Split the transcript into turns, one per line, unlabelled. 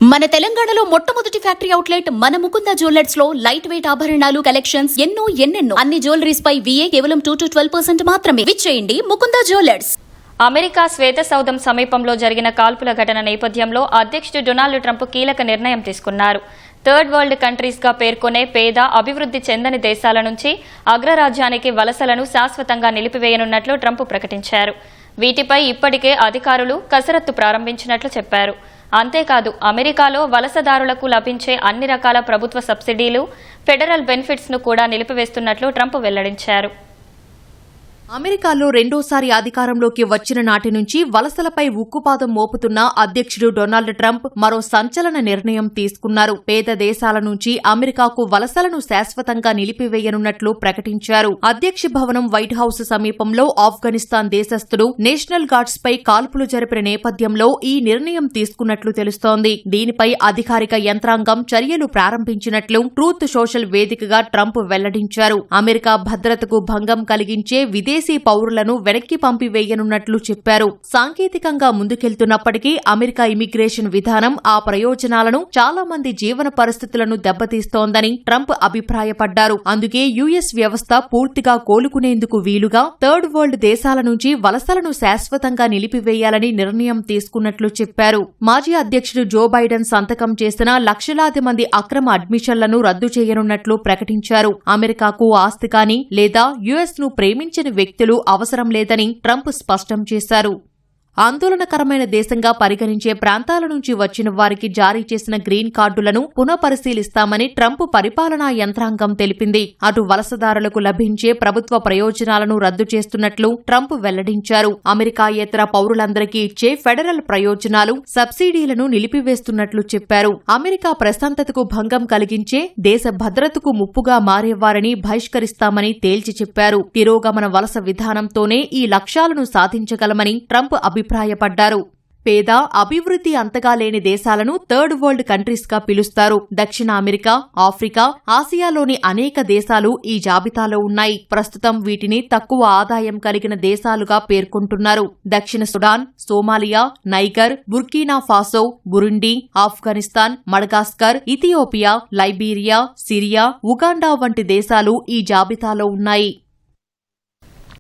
మన తెలంగాణలో మొట్టమొదటి ఫ్యాక్టరీ అవుట్లెట్ మన ముకుంద జ్యువెలర్స్ లో లైట్ వెయిట్ ఆభరణాలు కలెక్షన్స్ ఎన్నెన్నో అన్ని జ్యువెలరీస్ పై VA కేవలం 2 to 12% మాత్రమే. విచ్చేయండి ముకుంద జ్యువెలర్స్.
అమెరికా శ్వేతసౌధం సమీపంలో జరిగిన కాల్పుల ఘటన నేపథ్యంలో అధ్యక్షుడు డొనాల్డ్ ట్రంప్ కీలక నిర్ణయం తీసుకున్నారు. థర్డ్ వరల్డ్ కంట్రీస్ గా పేర్కొనే పేద అభివృద్ధి చెందని దేశాల నుంచి అగ్రరాజ్యానికి వలసలను శాశ్వతంగా నిలిపివేయనున్నట్లు ట్రంప్ ప్రకటించారు. వీటిపై ఇప్పటికే అధికారులు కసరత్తు ప్రారంభించినట్లు చెప్పారు. అంతేకాదు అమెరికాలో వలసదారులకు లభించే అన్ని రకాల ప్రభుత్వ సబ్సిడీలు, ఫెడరల్ బెనిఫిట్స్ ను కూడా నిలిపివేస్తున్నట్లు ట్రంప్ వెల్లడించారు.
అమెరికాలో రెండోసారి అధికారంలోకి వచ్చిన నాటి నుంచి వలసలపై ఉక్కుపాదం మోపుతున్న అధ్యక్షుడు డొనాల్డ్ ట్రంప్ మరో సంచలన నిర్ణయం తీసుకున్నారు. పేద దేశాల నుంచి అమెరికాకు వలసలను శాశ్వతంగా నిలిపివేయనున్నట్లు ప్రకటించారు. అధ్యక్ష భవనం వైట్ హౌస్ సమీపంలో ఆఫ్ఘనిస్తాన్ దేశస్థుడు నేషనల్ గార్డ్స్ పై కాల్పులు జరిపిన నేపథ్యంలో ఈ నిర్ణయం తీసుకున్నట్లు తెలుస్తోంది. దీనిపై అధికారిక యంత్రాంగం చర్యలు ప్రారంభించినట్లు ట్రూత్ సోషల్ వేదికగా ట్రంప్ వెల్లడించారు. అమెరికా భద్రతకు భంగం కలిగించే విదేశీ పౌరులను వెనక్కి పంపివేయనున్నట్లు చెప్పారు. సాంకేతికంగా ముందుకెళ్తున్నప్పటికీ అమెరికా ఇమిగ్రేషన్ విధానం ఆ ప్రయోజనాలను, చాలా మంది జీవన పరిస్థితులను దెబ్బతీస్తోందని ట్రంప్ అభిప్రాయపడ్డారు. అందుకే యుఎస్ వ్యవస్థ పూర్తిగా కోలుకునేందుకు వీలుగా థర్డ్ వరల్డ్ దేశాల నుంచి వలసలను శాశ్వతంగా నిలిపివేయాలని నిర్ణయం తీసుకున్నట్లు చెప్పారు. మాజీ అధ్యక్షుడు జో బైడెన్ సంతకం చేసిన లక్షలాది మంది అక్రమ అడ్మిషన్లను రద్దు చేయనున్నట్లు ప్రకటించారు. అమెరికాకు ఆస్తి కానీ లేదా యుఎస్ ను ప్రేమించని వ్యక్తులు అవసరం లేదని ట్రంప్ స్పష్టం చేశారు. ఆందోళనకరమైన దేశంగా పరిగణించే ప్రాంతాల నుంచి వచ్చిన వారికి జారీ చేసిన గ్రీన్ కార్డులను పునఃపరిశీలిస్తామని ట్రంప్ పరిపాలనా యంత్రాంగం తెలిపింది. అటు వలసదారులకు లభించే ప్రభుత్వ ప్రయోజనాలను రద్దు చేస్తున్నట్లు ట్రంప్ వెల్లడించారు. అమెరికాయేతర పౌరులందరికీ ఇచ్చే ఫెడరల్ ప్రయోజనాలు, సబ్సిడీలను నిలిపివేస్తున్నట్లు చెప్పారు. అమెరికా ప్రశాంతతకు భంగం కలిగించే, దేశ భద్రతకు ముప్పుగా మారేవారిని బహిష్కరిస్తామని తేల్చి చెప్పారు. తిరోగమన వలస విధానంతోనే ఈ లక్ష్యాలను సాధించగలమని ట్రంప్ అభిప్రాయపడ్డారు. పేద, అభివృద్ధి అంతగా లేని దేశాలను థర్డ్ వరల్డ్ కంట్రీస్ గా పిలుస్తారు. దక్షిణ అమెరికా, ఆఫ్రికా, ఆసియాలోని అనేక దేశాలు ఈ జాబితాలో ఉన్నాయి. ప్రస్తుతం వీటిని తక్కువ ఆదాయం కలిగిన దేశాలుగా పేర్కొంటున్నారు. దక్షిణ Sudan, Somalia, Niger, Burkina Faso, Burundi, Afghanistan, Madagascar, Ethiopia, Liberia, Syria, Uganda వంటి దేశాలు ఈ జాబితాలో ఉన్నాయి.